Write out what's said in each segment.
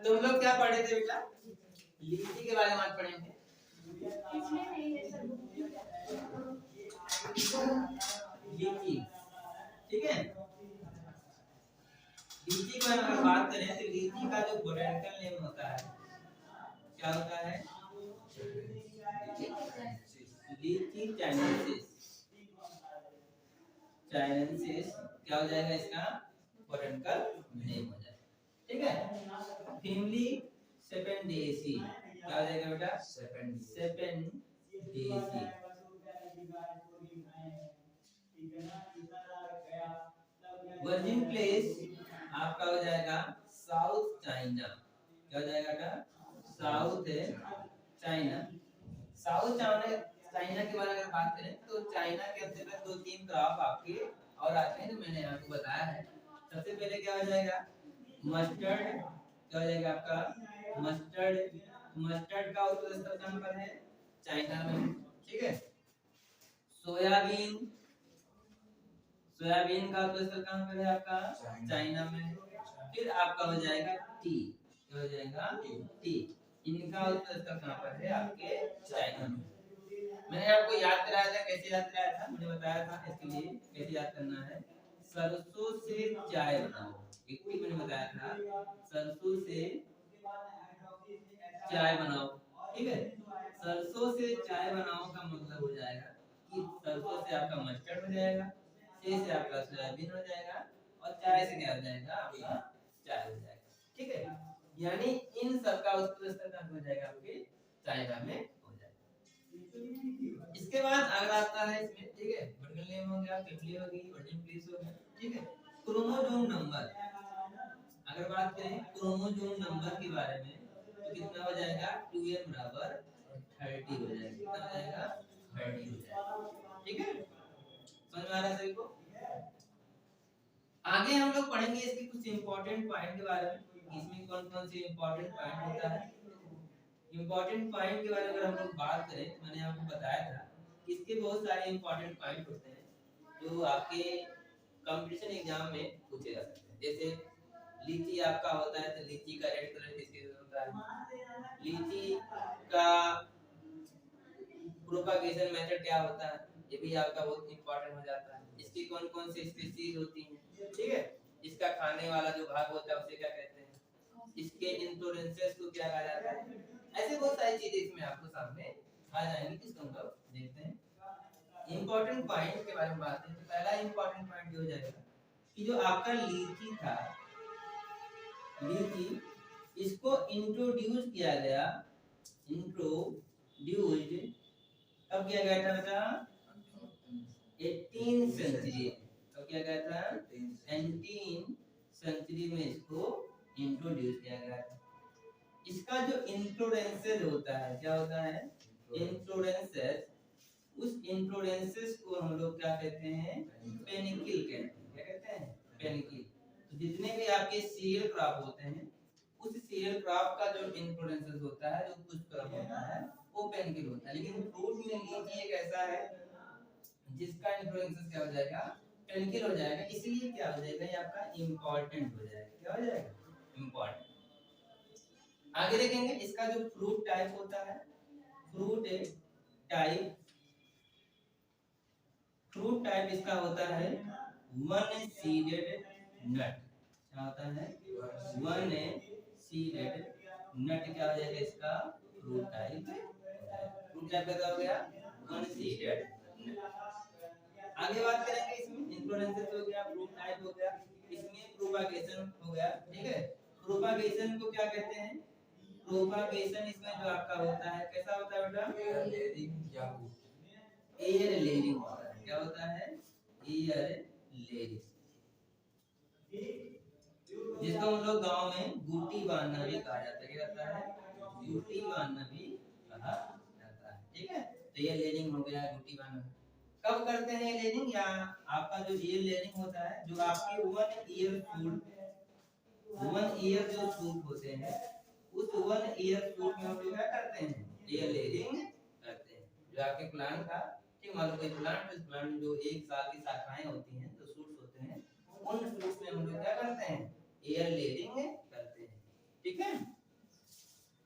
तुम लोग क्या पढ़े थे बेटा? लीची के बारे में आज पढ़ेंगे। लीची, ठीक है। लीची की अगर बात करें तो लीची का जो बोटैनिकल नेम होता है क्या होता है? लीची चाइनेंसिस। चाइनेंसिस क्या हो जाएगा इसका बोटैनिकल नेम हो जाएगा, ठीक है। फैमिली सेपेंडेसी क्या हो जाएगा बेटा? सेपेंडेसी। वर्जिन प्लेस आपका हो जाएगा साउथ चाइना। क्या हो जाएगा बेटा? South China. साउथ चाइना के बारे में बात करें तो चाइना के अंतर्गत दो तीन क्रॉप आपके और आते हैं जो मैंने आपको बताया है। सबसे पहले क्या हो जाएगा? मस्टर्ड। क्या हो जाएगा आपका? मस्टर्ड। मस्टर्ड का उत्पादन कहां पर है? चाइना में, ठीक है। सोयाबीन। सोयाबीन का उत्पादन कहां पर है आपका? चाइना में। फिर आपका हो जाएगा टी। क्या हो जाएगा? टी। इनका उत्पादन कहां पर है? आपके चाइना में। मैंने आपको याद कराया था, कैसे याद कराया था? मुझे बताया था इसके लिए कैसे याद करना है। सरसों से चाय बनाओ, एक टिप मैंने बताया था। सरसों से चाय बनाओ, ठीक है। सरसों से चाय बनाओ का मतलब हो जाएगा कि सरसों से आपका मस्टर्ड हो जाएगा, से आपका सोयाबीन हो जाएगा और चाय से क्या हो जाएगा? आपका चाय हो जाएगा, ठीक है। यानी इन सब का उत्पादन हो जाएगा आपके चाइना में हो जाएगा। इसके बाद अगला आता है इसमें, ठीक है। वर्टिकल नेम हो गया, फैमिली हो गई, वर्जिन प्लेस हो गया, ठीक है। क्रोमोसोम नंबर अगर बात करें क्रोमोसोम नंबर के बारे में तो कितना हो जाएगा? 2n बराबर 30 हो जाएगा। कितना हो जाएगा? 30 हो जाएगा, ठीक है। समझ में आ रहा है सभी को? आगे हम लोग पढ़ेंगे इसके कुछ इंपॉर्टेंट पॉइंट के बारे में, इसमें कौन कौन से इंपॉर्टेंट पॉइंट होता है। इंपॉर्टेंट पॉइंट के बारे में अगर हम लोग बात करें तो मैंने आपको बताया था कि इसके बहुत सारे इंपॉर्टेंट पॉइंट होते हैं जो आपके कंपटीशन एग्जाम में पूछे जा सकते हैं। जैसे लीची आपका होता है तो लीची का रेड कलर किसके होता है? लीची का प्रोपागेशन मेथड क्या होता है? ये भी आपका बहुत इंपॉर्टेंट हो जाता है। इसकी कौन कौन सी स्पीशीज होती हैं, ठीक है। इसका खाने वाला जो भाग होता है उसे क्या कहते हैं? इसके इन्फ्लोरेंसेस को क्या कहा जाता है? ऐसे बहुत सारी चीजें इसमें आपको सामने आ जाएंगी जिसको हम लोग देखते हैं। इंपॉर्टेंट पॉइंट के बारे में बात करें तो पहला इंपॉर्टेंट पॉइंट ये हो जाएगा कि जो आपका लीची था, लीची इसको इंट्रोड्यूस किया गया, इंट्रोड्यूस्ड कब किया गया था बेटा? 18 सेंचुरी। कब किया गया था? 18 सेंचुरी में इसको इंट्रोड्यूस किया गया था। इसका जो इन्फ्लोरेंसेस होता है, क्या होता है? इन्फ्लोरेंसेस। उस इन्फ्लोरेंसेस को हम लोग क्या कहते हैं? पेनिकल कहते हैं। क्या कहते हैं? पेनिकल। तो जितने भी आपके सीरियल क्रॉप होते हैं उस सीरियल क्रॉप का जो इन्फ्लोरेंसेस होता है, जो पुष्पक्रम होता है, वो पेनिकल होता है। लेकिन फ्रूट में लीची एक ऐसा है जिसका इन्फ्लोरेंसेस क्या हो जाएगा? पेनिकल हो जाएगा। इसलिए क्या हो जाएगा? ये आपका इंपॉर्टेंट हो जाएगा। क्या हो जाएगा? इंपॉर्टेंट। आगे देखेंगे इसका जो फ्रूट टाइप होता है, फ्रूट टाइप, फ्रूट टाइप इसका होता है वन सीडेड नट। क्या होता है? वन सीडेड नट। क्या हो जाएगा इसका? Fruit type. फ्रूट टाइप कैसा हो गया? वन सीडेड नट। आगे बात करेंगे इसमें इन्फ्लोरेंसेस हो गया, फ्रूट टाइप हो गया, इसमें प्रोपागेशन हो गया, ठीक है। प्रोपागेशन को क्या कहते हैं? प्रोपागेशन इसमें जो आपका होता है कैसा होता है बेटा? एयर लेयरिंग या एयर लेयरिंग होता है। क्या होता है? एयर लेयरिंग, जिसको हम लोग गांव में बूटी बांधना भी कहा जाता है। क्या कहता है? बूटी बांधना भी कहा जाता है, ठीक है। तो एयर लेयरिंग हो गया, बूटी बांधना। कब करते हैं ये लेयरिंग? या आपका जो एयर लेयरिंग होता है, जो आपके one year fruit, one year जो फ्रूट होते हैं उस वन ईयर फ्रूट में हम लोग क्या करते हैं? एयर लेयरिंग करते हैं। जो आपके प्लांट था, ठीक, मान लो कोई प्लांट, इस प्लांट में जो एक साल की शाखाएं होती हैं, जो शूट्स होते हैं, उन शूट्स में हम लोग क्या करते हैं? एयर लेयरिंग करते हैं, ठीक है।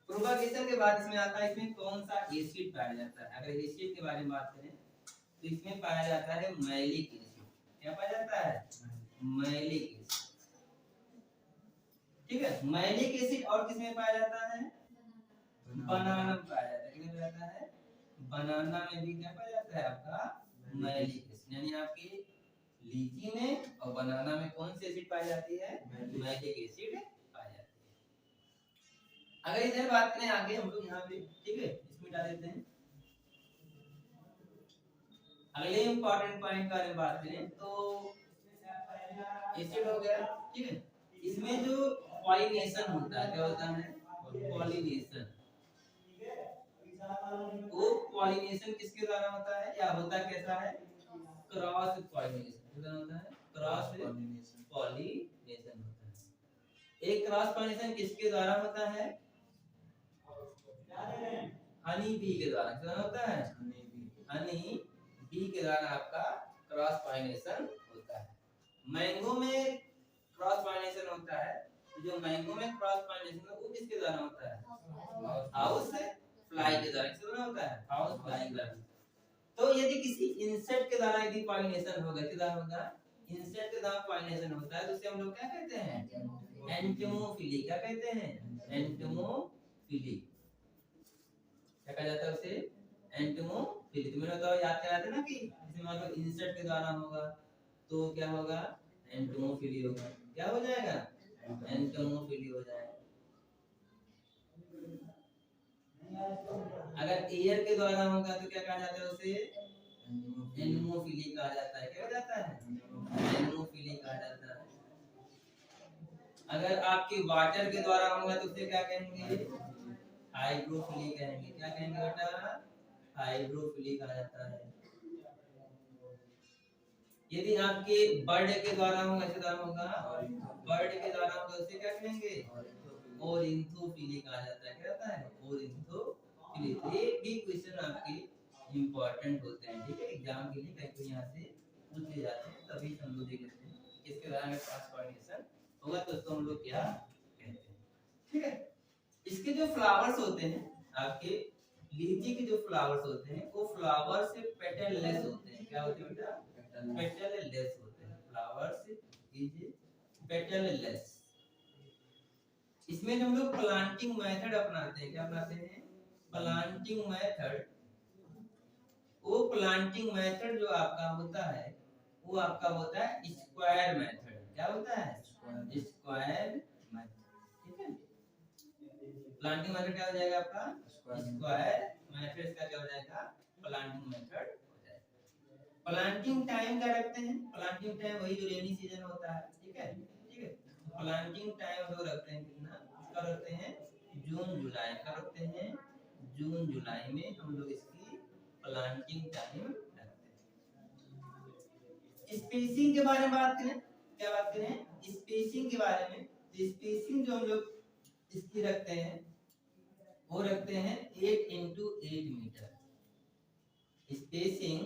प्रोपागेशन के बाद इसमें आता है इसमें कौन सा एसिड पाया जाता है। अगर एसिड के बारे में बात करें तो इसमें पाया जाता है मैलिक एसिड। क्या पाया जाता है? Malic acid. ठीक है, मैलिक एसिड और किसमें पाया जाता है? बनाना में पाया जाता है। किसमें पाया जाता है? बनाना में भी क्या पाया जाता है आपका? Malic acid. यानी आपकी लीची में और बनाना में कौन सी एसिड पाई जाती है? मैलिक एसिड पाई जाती है। अगर इधर बात करें आगे हम लोग यहाँ पे, ठीक है, इसमें डाल देते हैं। अगले इंपॉर्टेंट पॉइंट का बात करें तो एसिड हो गया, ठीक है। इसमें जो पॉलिनेशन होता है, क्या होता है? पॉलिनेशन। वो पॉलिनेशन किसके द्वारा होता है या होता कैसा है? Cross pollination. क्या होता है? क्रॉस पॉलिनेशन होता है। एक क्रॉस पॉलिनेशन किसके द्वारा होता है? हनी बी के द्वारा। क्या होता है? हनी बी के द्वारा आपका क्रॉस पॉलिनेशन होता है। मैंगो में क्रॉस पॉलिनेशन होता है। जो मैंगो में क्रॉस पॉलिनेशन है वो किसके द्वारा होता है? हाउस फ्लाई के द्वारा। किसके द्वारा होता है? हाउस फ्लाई के द्वारा। तो यदि किसी इंसेक्ट के द्वारा यदि पॉलिनेशन होगा, किसके द्वारा होगा? इंसेक्ट के द्वारा पॉलिनेशन होता है तो उसे हम लोग क्या कहते हैं? एंटोमोफिली। क्या कहते हैं? एंटोमोफिली। क्या कहा जाता है उसे? एंटोमोफिली। तुम्हें बताओ, याद कराते ना कि इसमें मतलब इंसेक्ट के द्वारा होगा तो क्या होगा? एंटोमोफिली होगा। क्या हो जाएगा? एंटोमोफिली हो जाएगा। अगर एयर के द्वारा होगा तो क्या कहा जाता है उसे? एनेमोफिली कहा जाता है। क्या कहा जाता है? एनेमोफिली कहा जाता है। अगर आपके वाटर के द्वारा होगा तो उसे क्या कहेंगे? हाइड्रोफिली कहेंगे। क्या कहेंगे बेटा? हाइड्रोफिली कहा जाता है। यदि आपके बर्ड के द्वारा होगा, किसके द्वारा होगा? बर्ड के द्वारा होगा उसे क्या कहेंगे? ओरिंथोफिली कहा जाता है। क्या होता है? ओरिंथोफिली। ये भी क्वेश्चन आपके इंपॉर्टेंट होते हैं, ठीक है, एग्जाम के लिए कई कोई यहाँ से पूछ ले जाते हैं, तभी हम लोग देख लेते हैं किसके द्वारा में क्रॉस पॉलिनेशन होगा तो उसको हम लोग क्या कहते हैं, ठीक है। इसके जो फ्लावर्स होते हैं, आपके लीची के जो फ्लावर्स होते हैं वो फ्लावर से पेटल लेस होते हैं। क्या होते हैं बेटा? पेटल लेस होते हैं। Flowers is petal less. इसमें हम लोग प्लांटिंग मेथड अपनाते हैं। क्या अपनाते हैं? Planting method. वो प्लांटिंग मेथड जो आपका होता है वो आपका होता है स्क्वायर मेथड। क्या होता है? स्क्वायर मेथड, ठीक है। प्लांटिंग मेथड क्या हो जाएगा आपका? Square method. का क्या हो जाएगा? प्लांटिंग मेथड हो जाएगा। प्लांटिंग टाइम क्या रखते हैं? प्लांटिंग टाइम वही जो रेनी सीजन होता है, ठीक है, ठीक है। प्लांटिंग टाइम जो रखते हैं कितना? कब रखते हैं? जून जुलाई। कब रखते हैं? जून जुलाई में हम लोग इसकी प्लांटिंग टाइम रखते हैं। स्पेसिंग के बारे में बात करें, क्या बात करें? स्पेसिंग के बारे में। स्पेसिंग जो हम लोग इसकी रखते हैं वो रखते हैं 8 into 8 मीटर। स्पेसिंग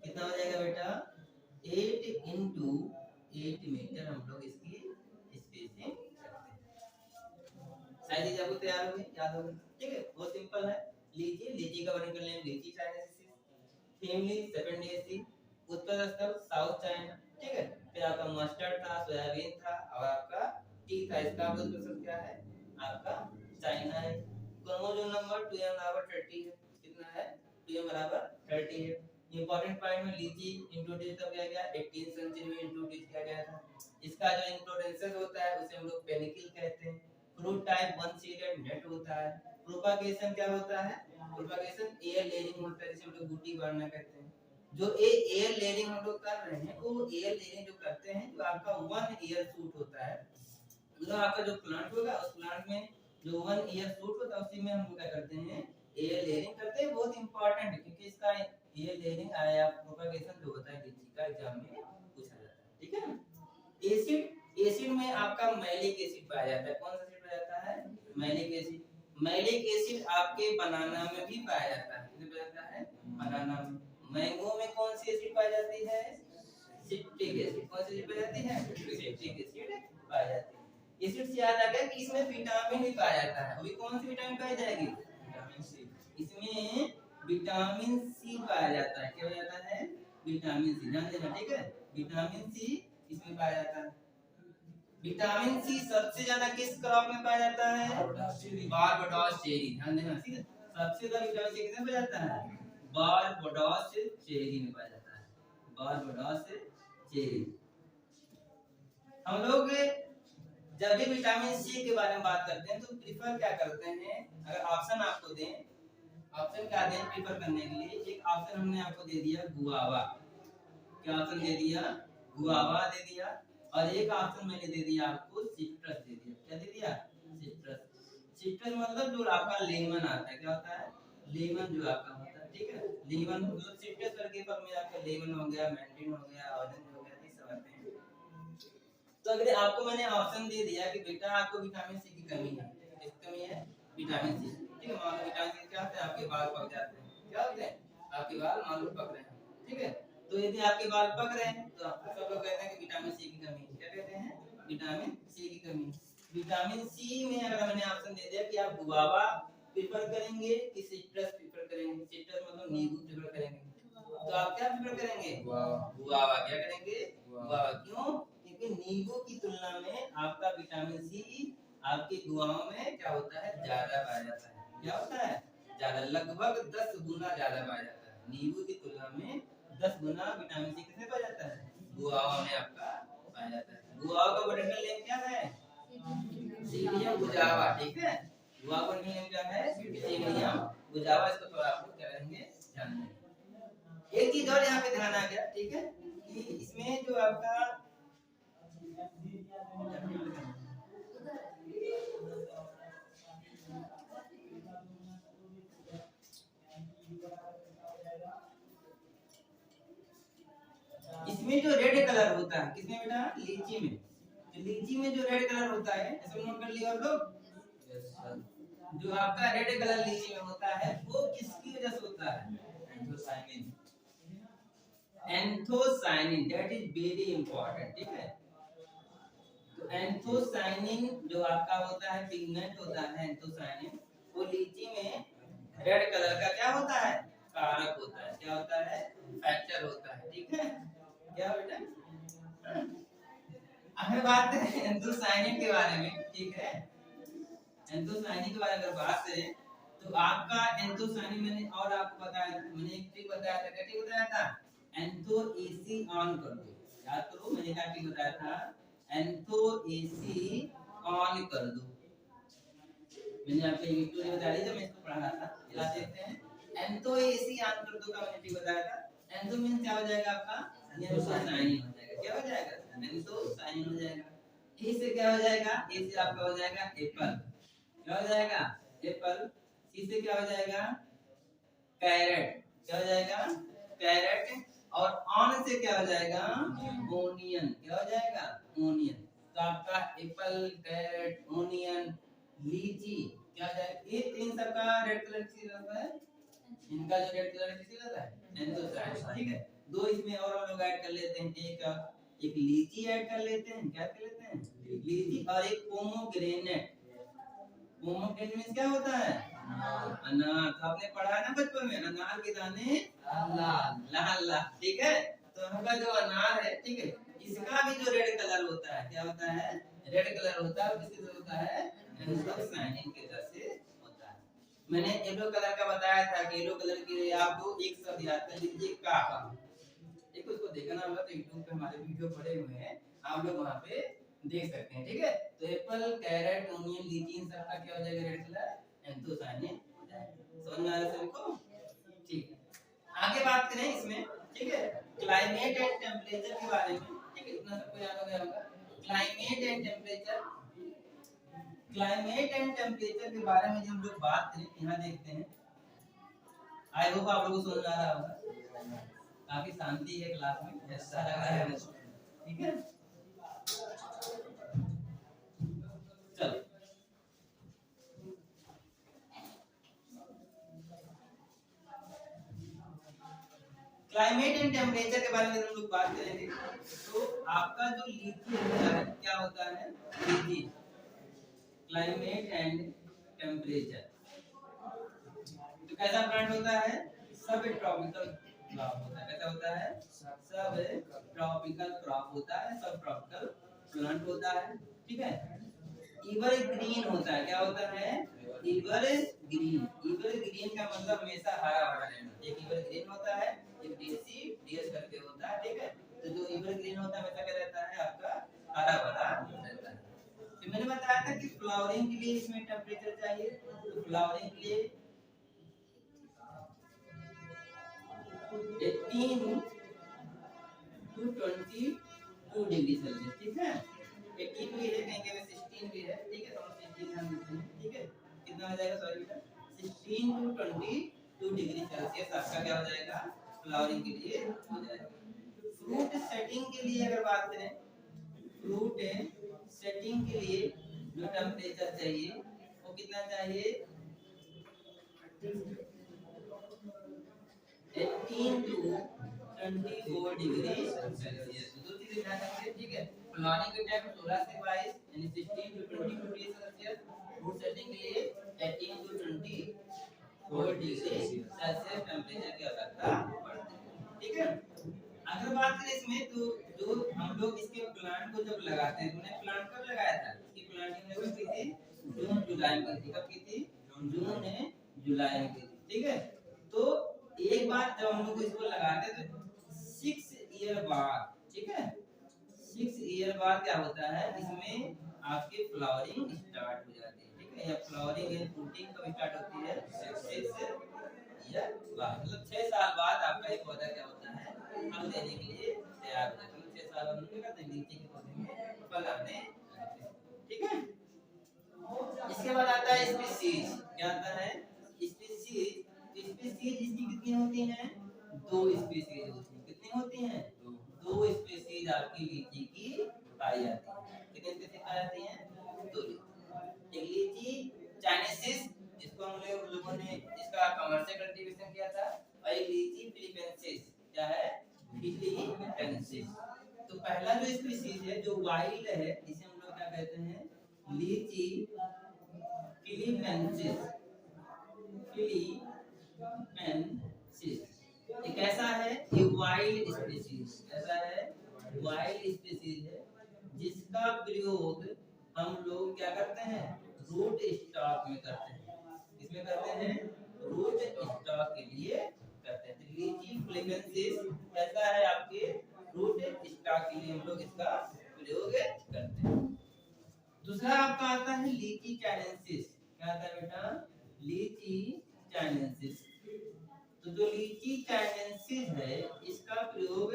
कितना हो जाएगा बेटा? 8 into 8 मीटर हम लोग इसकी स्पेसिंग रखते हैं। शायद ये आपको तैयार हो गई, याद हो गई, ठीक है। बहुत सिंपल है। लीची का वर्णन कर लें। लीची चाइनेसिस, फैमिली सेपेंडियेसी, उत्तर स्थल साउथ चाइना, ठीक है। फिर आपका मस्टर्ड था, सोयाबीन था और आपका टी था। इसका उत्तर क्या है? आपका चाइना है। क्रोमोसोम नंबर 2m बराबर 30 है। कितना है? 2m बराबर 30 है। इंपॉर्टेंट पॉइंट में लीची इंट्रोड्यूस कब किया गया? 18th सेंचुरी में इंट्रोड्यूस किया गया था। इसका जो इन्फ्लोरेंसेस होता है उसे हम लोग पेनिकल कहते हैं। Fruit type one seeded net होता है। प्रोपागेशन क्या होता है? प्रोपागेशन एयर लेयरिंग होता है, जिसे हम लोग बूटी बांधना कहते हैं। जो एयर लेयरिंग हम लोग कर रहे हैं वो एयर लेयरिंग जो करते हैं जो आपका 1 ईयर शूट होता है, मतलब आपका जो प्लांट होगा उस प्लांट में जो 1 ईयर शूट होता है उसी में हम लोग क्या करते हैं? एयर लेयरिंग करते हैं। बहुत इंपॉर्टेंट है क्योंकि इसका एयर लेयरिंग आया प्रोपागेशन जो होता है लीची का एग्जाम में पूछा जाता है, ठीक है ना। एसिड में आपका मैलिक एसिड पाया जाता है। कौन सा एसिड पाया जाता है? Malic acid. मैलिक एसिड आपके बनाना में भी पाया जाता है। किसमें पाया जाता है? बनाना में। मैंगो में कौन सी एसिड पाई जाती है? Citric acid. कौन सी एसिड पाई जाती है? सिट्रिक एसिड पाई जाती है। एसिड से याद आ गया कि इसमें विटामिन भी पाया जाता है। अभी कौन सी विटामिन पाई जाएगी? Vitamin C. इसमें विटामिन सी पाया जाता है। क्या हो जाता है? Vitamin C. ध्यान देना, ठीक है। विटामिन सी इसमें पाया जाता है। विटामिन सी सबसे ज्यादा किस क्रॉप में पाया जाता है? Barbados cherry. ध्यान देना, ठीक है। सबसे ज्यादा विटामिन सी किसमें पाया जाता है? बारबाडोस चेरी में पाया जाता है। Barbados cherry. हम लोग जब भी विटामिन सी के बारे में बात करते हैं तो प्रिफर क्या करते हैं? अगर ऑप्शन आपको दें, ऑप्शन क्या दें प्रिफर करने के लिए? एक ऑप्शन हमने आपको दे दिया गुआवा। क्या ऑप्शन दे दिया? गुआवा दे दिया। और एक ऑप्शन मैंने दे दिया आपको सिट्रस दे दिया। क्या दे दिया? सिट्रस। सिट्रस मतलब जो आपका लेमन आता है। क्या होता है? लेमन जो आपका होता है, ठीक है। लेमन मतलब सिट्रस करके पर में आपका लेमन हो गया, मैंड्रिन हो गया, ऑरेंज हो गया, ये सब आते हैं। तो अगर आपको मैंने ऑप्शन दे दिया कि बेटा आपको विटामिन सी की कमी है, किस कमी है? विटामिन सी, ठीक है। मान लो विटामिन सी क्या होता है? आपके बाल पक जाते हैं। क्या होते हैं? आपके बाल मान लो पक रहे हैं, ठीक है। तो यदि आपके बाल पक रहे हैं तो आपको सब लोग कहते हैं कि विटामिन सी की कमी है। क्या कहते हैं? विटामिन सी की कमी। विटामिन सी में अगर मैंने ऑप्शन दे दिया कि आप गुआवा प्रेफर करेंगे कि सिट्रस प्रेफर करेंगे, सिट्रस मतलब नींबू प्रेफर करेंगे, तो आप क्या प्रेफर करेंगे? गुआवा। क्या करेंगे? गुआवा। क्यों? क्योंकि नींबू की तुलना में आपका विटामिन सी आपके गुआवा में क्या होता है? ज्यादा पाया जाता है। क्या होता है? ज्यादा, लगभग 10 गुना ज्यादा पाया जाता है। नींबू की तुलना में 10 गुना विटामिन सी किसमें पाया जाता है? गुआवा में आपका पाया जाता है। गुआवा का बॉटनिकल नेम क्या है? सीलियम गुजावा, ठीक है। गुआवा का बॉटनिकल नेम क्या है? सीलियम गुजावा। इसको थोड़ा आप लोग क्या करेंगे? ध्यान देंगे। एक चीज और यहाँ पे ध्यान आ गया, ठीक है, कि इसमें जो आपका इसमें जो रेड कलर होता है, किसमें बेटा? लीची में। तो लीची में जो रेड कलर होता है, ऐसे नोट कर लिया आप लोग। जो आपका रेड कलर लीची में होता है वो किसकी वजह से होता है? Anthocyanin. Anthocyanin, that is very important, ठीक है। तो एंथोसायनिन जो आपका होता है, पिगमेंट होता है एंथोसायनिन, वो लीची में रेड कलर का क्या होता है? कारक होता है। क्या होता है? फैक्टर होता है, ठीक है। क्या बेटा? हमें बात करें एंथोसायनिन के बारे में, ठीक है। एंथोसायनिन के बारे में अगर बात करें तो आपका एंथोसायनिन मैंने और आपको बताया था, मैंने एक ट्रिक बताया था। क्या ट्रिक बताया था? एंथो एसी ऑन कर दो। याद करो मैंने क्या ट्रिक बताया था? एंथो एसी ऑन कर दो। मैंने आपको एक स्टोरी बता दी जब मैं इसको पढ़ा रहा था। याद देखते हैं। एंथो एसी ऑन कर दो का मैंने ट्रिक बताया था। एंथो मींस क्या हो जाएगा आपका? एंथोसायनिन हो जाएगा। क्या हो जाएगा? एंथोसायनिन हो जाएगा। ए से क्या हो जाएगा? ए से आपका हो जाएगा एप्पल। क्या हो जाएगा? एप्पल। सी से क्या हो जाएगा? कैरेट। क्या हो जाएगा? कैरेट। और ऑन से क्या हो जाएगा? ओनियन। क्या हो जाएगा? ओनियन। तो आपका एप्पल, कैरेट, ओनियन, लीची क्या हो जाएगा? ये तीन सबका रेड कलर किसी रहता है। इनका जो रेड कलर किसी रहता है? एंथोसायनिन, ठीक है। दो इसमें और हम लोग ऐड कर लेते हैं। एक लीची ऐड कर लेते हैं। क्या कर लेते हैं? लीची। और एक पोमोग्रेनेट। पोमोग्रेनेट मींस क्या होता है? अनार। तो आपने पढ़ा है ना बचपन में, अनार के दाने लाल लाल लाल, ठीक है। तो हमका जो अनार है, ठीक है, इसका भी जो रेड कलर होता है, क्या होता है? रेड कलर होता है। किससे होता है? एंथोसायनिन की वजह से होता है। मैंने येलो कलर का बताया था कि येलो कलर के लिए आपको एक शब्द याद कर लीजिए, काका। एक उसको देखना होगा तो YouTube पे हमारे वीडियो पड़े हुए हैं, आप लोग वहां पे देख सकते हैं, ठीक है। तो एप्पल, कैरेट, ओनियन, लीची इन सब का क्या हो जाएगा? रेड कलर एंथोसायनिन हो जाएगा। समझ में आ रहा है सबको? ठीक है। आगे बात करें इसमें, ठीक है, क्लाइमेट एंड टेम्परेचर के बारे में, ठीक है। इतना सबको याद हो गया होगा। Climate and temperature. Climate and temperature के बारे में जब हम लोग बात करें, यहाँ देखते हैं। आई होप आप लोगों को समझ आ रहा होगा। काफी शांति है क्लास में, ऐसा लग रहा है, ठीक है। चलो क्लाइमेट एंड टेम्परेचर के बारे में हम लोग बात करेंगे। तो आपका जो लीची होता है, क्या होता है? लीची क्लाइमेट एंड टेम्परेचर। तो कैसा प्लांट होता है? सब ट्रॉपिकल क्रॉप होता है। कैसा होता है? सब ट्रॉपिकल क्रॉप होता है, सब ट्रॉपिकल प्लांट होता है। ठीक है। एवरग्रीन होता है। क्या होता है? एवरग्रीन। एवरग्रीन का मतलब हमेशा हरा भरा रहना। एक एवरग्रीन होता है, एक देसी डीएस करके होता है। ठीक है। तो जो एवरग्रीन होता है हमेशा क्या रहता है? आपका हरा भरा रहता है। तो मैंने बताया था कि फ्लावरिंग के लिए इसमें टेम्परेचर चाहिए। तो फ्लावरिंग के लिए 18 to 22 डिग्री सेल्सियस। ठीक है। 18 भी है, कहीं कहीं 16 भी है। ठीक है, तो हम 16 ध्यान देते हैं। ठीक है। कितना हो जाएगा? सॉरी बेटा, 16 to 22 डिग्री सेल्सियस आपका क्या हो जाएगा? फ्लावरिंग के लिए हो जाएगा। फ्रूट सेटिंग के लिए अगर बात करें, फ्रूट सेटिंग के लिए जो टेम्परेचर चाहिए वो कितना चाहिए? 18 to 24 डिग्री सेल्सियस। दो चीजें ध्यान रखिए। ठीक है। फ्लावरिंग के टाइम 16 से 22 यानी 16 to 22 degree Celsius. Fruit setting के लिए 18 to 24 डिग्री सेल्सियस टेम्परेचर की आवश्यकता पड़ती है। ठीक है। अगर बात करें इसमें, तो जो हम लोग इसके प्लांट को जब लगाते हैं, तुमने प्लांट कब लगाया था? इसकी प्लांटिंग कब की थी? जून जुलाई में की थी। कब की थी? जून जुलाई में की थी। ठीक है। तो एक बार जब हम लोग इसको लगाते हैं तो 6 ईयर बाद, ठीक है, 6 ईयर बाद क्या होता है? इसमें आपकी फ्लावरिंग स्टार्ट हो जाती है। ठीक है। या फ्लावरिंग एंड फ्रूटिंग कब स्टार्ट होती है? 6 ईयर बाद। मतलब 6 साल बाद आपका ये पौधा क्या होता है? फल देने के लिए तैयार हो जाता है। मतलब 6 साल बाद हम क्या करते हैं? लीची के पौधे में फल आने लगते हैं। ठीक है। इसके बाद आता है स्पीसीज। क्या आता है? स्पीसीज। स्पीसीज इसकी कितनी होती हैं? 2 स्पीसीज होती हैं। कितनी होती हैं? 2 स्पीसीज आपकी लीची की पाई जाती है। कितनी स्पीसीज पाई जाती हैं? 2। एक लीची चाइनीसिस, जिसको हम लोगों ने इसका कमर्शियल कल्टीवेशन किया था, और एक लीची फिलिपेंसिस। क्या है? फिलिपेंसिस। तो पहला जो स्पीसीज है जो वाइल्ड है, जिसे हम लोग क्या कहते हैं? लीची फिलिपेंसिस। फिलिपेंसिस ये कैसा है? ये वाइल्ड स्पीसीज। कैसा है? वाइल्ड स्पीसीज है, जिसका प्रयोग हम लोग क्या करते हैं? रूट स्टॉक में करते हैं। किसमें करते हैं? रूट स्टॉक के लिए करते हैं। तो लीची फिलिपेंसिस कैसा है? आपके रूट स्टॉक के लिए हम लोग इसका प्रयोग करते हैं। दूसरा आपका आता है लीची चाइनेंसिस। क्या आता है बेटा? लीची चाइनेंसिस। तो जो लीची चाइनेंसिस है, इसका प्रयोग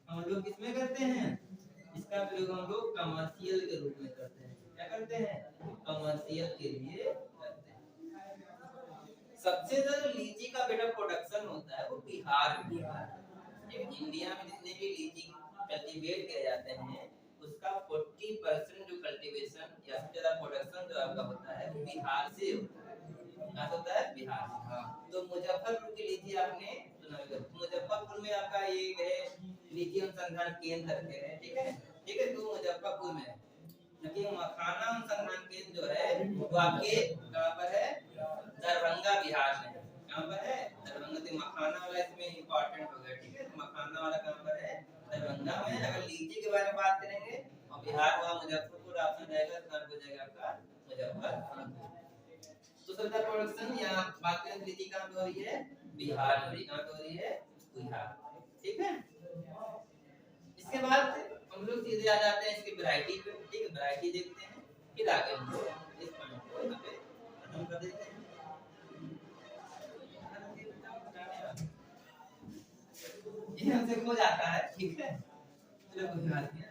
हम लोग किसमें करते हैं? इसका प्रयोग हम लोग कमर्शियल के रूप में करते हैं। क्या करते हैं? कमर्शियल के लिए करते हैं। सबसे ज्यादा लीची का बेटा प्रोडक्शन होता है वो बिहार में होता है। इंडिया में जितने भी लीची कल्टीवेट किए जाते हैं, उसका 40% जो कल्टीवेशन या सबसे ज्यादा प्रोडक्शन जो आपका होता है वो बिहार से होता है। कहाँ से होता है? बिहार से। हाँ। तो मुजफ्फरपुर की लीची आपने सुना होगा। मुजफ्फरपुर में आपका ये है लीची अनुसंधान केंद्र है। ठीक है। ठीक है। तो मुजफ्फरपुर में, लेकिन मखाना अनुसंधान केंद्र जो है वो आपके कहाँ पर है? दरभंगा बिहार में। कहाँ पर है? दरभंगा। तो मखाना वाला इसमें इम्पोर्टेंट हो गया। ठीक है। तो मखाना वाला कहाँ पर है? दरभंगा में। अगर लीची के बारे में बात करेंगे और बिहार हुआ मुजफ्फरपुर, ऑप्शन रहेगा तो हो जाएगा आपका मुजफ्फरपुर। तो सबका प्रोडक्शन या बात करें लीची कहाँ पे हो रही है? बिहार में हो रही। कहाँ पे हो रही है? बिहार। ठीक है। इसके बाद हम लोग सीधे आ जाते हैं इसकी वैरायटी पे। ठीक है। वैरायटी देखते हैं, फिर आगे हम लोग इस पॉइंट को यहाँ पे खत्म कर देते हैं। ये हमसे हो जाता है। ठीक है। चलो कोई बात नहीं।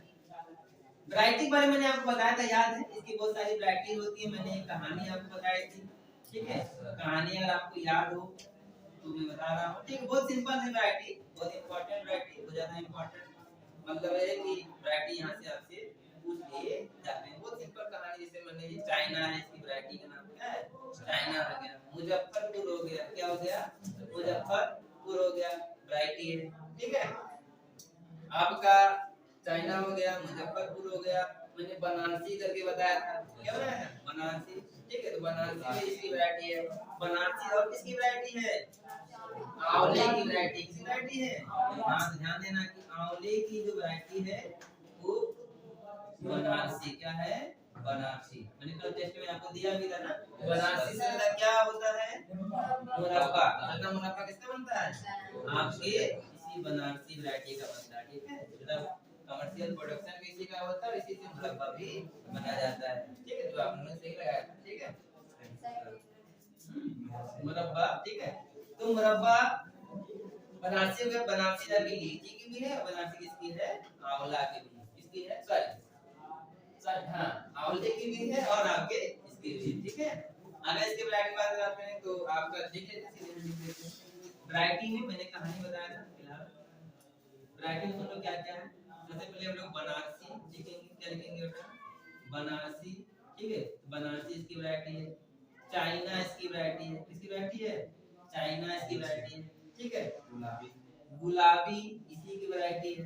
वैरायटी के बारे में मैंने आपको बताया था, याद है? इसकी बहुत सारी वैरायटी होती है। मैंने एक कहानी आपको बताई थी। ठीक है। कहानी अगर आपको याद हो तो मैं बता रहा हूँ। ठीक है। बहुत सिंपल है वैरायटी, बहुत इंपॉर्टेंट वैरायटी, बहुत ज्यादा इंपॉर्टेंट मतलब है कि वैरायटी यहाँ से आपसे पूछ लिए जाते हैं। बहुत सिंपल कहानी, जैसे मैंने ये चाइना है, इसकी वैरायटी का नाम क्या है? चाइना हो गया। मुजफ्फरपुर हो गया। क्या हो गया? मुजफ्फरपुर हो गया, वैरायटी है। ठीक है। आपका चाइना हो गया, मुजफ्फरपुर हो गया, मैंने बनारसी करके बताया था, क्या बताया था? बनारसी। ठीक है, तो बनारसी में इसकी वैरायटी है, बनारसी और किसकी वैरायटी है? आंवले की वैरायटी। किसकी वैरायटी है? हाँ, तो ध्यान देना कि आंवले की जो वैरायटी है वो बनारसी। क्या है? बनारसी। मैंने कल टेस्ट में आपको दिया भी था ना, बनारसी से मतलब क्या होता है? मुरब्बा। मतलब मुरब्बा किसका बनता है? आपके इसी बनारसी वैरायटी का बनता है। ठीक है, मतलब कमर्शियल प्रोडक्शन भी इसी का होता है, इसी से मुरब्बा भी बनाया जाता है। ठीक है, जो आपने सही लगाया था। ठीक है, मुरब्बा। ठीक है, तो मुरब्बा बनारसी में, बनारसी दर की लीची की भी है, बनारसी किसकी है? आंवला की भी है। किसकी है? सॉरी, हाँ, आंवले की भी है और आपके इसकी भी। ठीक है, अगर इसके वैरायटी बात करते हैं तो आपका ठीक है, वैरायटी में मैंने कहानी बताया था फिलहाल। वैरायटी में हम लोग क्या क्या है? सबसे पहले हम लोग बनारसी लिखेंगे। क्या लिखेंगे बेटा? बनारसी। ठीक है, बनारसी इसकी वैरायटी है। चाइना इसकी वैरायटी है। किसकी वैरायटी है? चाइना इसकी वैरायटी है। ठीक है, गुलाबी इसी की वैरायटी है।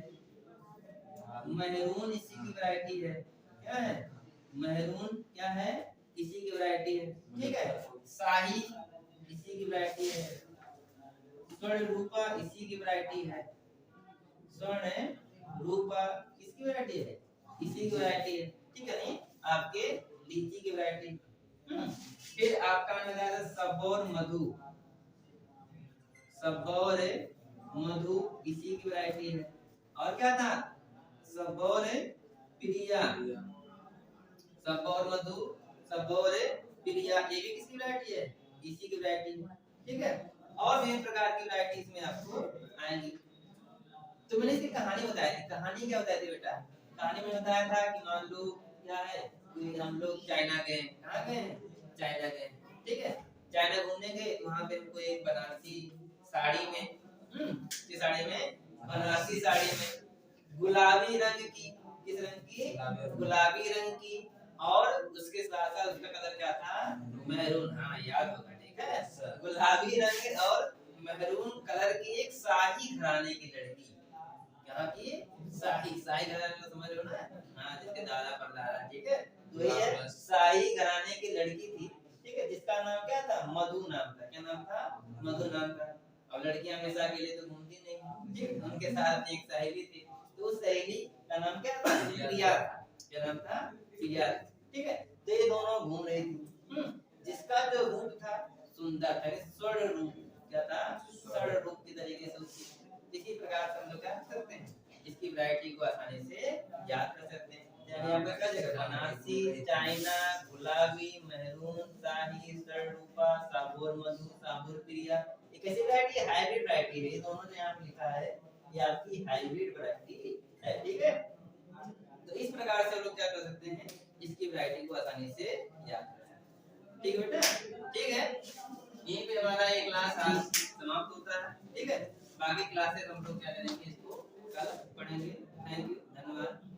मेहरून इसी की वैरायटी है। क्या है? मेहरून क्या है? इसी की वैरायटी है। ठीक है, शाही इसी की वैरायटी है। स्वर्ण रूपा इसी की वैरायटी है। स्वर्ण रूपा किसकी वैरायटी है? इसी की वैरायटी है। ठीक है, नहीं आपके लीची की वैरायटी। फिर आपका मैंने बताया था सबौर मधु। सबौर मधु इसी की वैरायटी है। और क्या था? सबौर प्रिया। सबौर मधु, सबौर प्रिया, ये भी किसकी वैरायटी है? इसी की वैरायटी है। ठीक है, और विभिन्न प्रकार की वैरायटी इसमें आपको आएंगी। तो मैंने इसकी कहानी बताई थी। कहानी क्या बताई थी बेटा? कहानी में बताया था कि मान लो क्या है कि हम लोग चाइना गए। कहाँ गए? चाइना गए। ठीक है, चाइना घूमने गए तो वहाँ पे हमको एक बनारसी साड़ी में, किस साड़ी में? बनारसी साड़ी में गुलाबी रंग की। किस रंग की? गुलाबी रंग की। और उसके साथ साथ उसका कलर क्या था? मैरून। हाँ, याद होगा। ठीक है, गुलाबी रंग और मैरून कलर की एक शाही घराने की लड़की। यहाँ की शाही, शाही घराने को समझ रहे हो ना? हाँ, जिसके दादा परदादा। ठीक है, तो ये शाही घराने की लड़की थी। ठीक है, जिसका नाम क्या था? मधु नाम था। क्या नाम था? मधु नाम था। अब लड़कियां हमेशा अकेले तो घूमती नहीं। ठीक, उनके साथ एक सहेली थी, तो उस सहेली का नाम क्या था? प्रिया था। क्या नाम था? प्रिया। ठीक है, तो ये दोनों घूम रही थी। जिसका जो रूप था सुंदर था, स्वर्ण रूप। क्या था? स्वर्ण रूप की तरीके से उसकी। इसी प्रकार से हम लोग क्या कर सकते हैं? इसकी वैरायटी को आसानी से याद कर सकते हैं। यानी आपका क्या जगह? बनारसी, चाइना, गुलाबी, मेहरून, शाही, स्वर्ण, साबोर मधु, साबोर प्रिया। ये कैसी वैरायटी है? हाइब्रिड वैरायटी है। ये दोनों जो यहाँ पे लिखा है ये आपकी हाइब्रिड वैरायटी है। ठीक है, तो इस प्रकार से हम लोग क्या कर सकते हैं? इसकी वैरायटी को आसानी से याद कर सकते हैं। ठीक है बेटा, ठीक है, यहीं पे हमारा ये क्लास आज समाप्त होता है। ठीक है, बाकी क्लासेस हम लोग क्या करेंगे, इसको कल पढ़ेंगे। थैंक यू, धन्यवाद।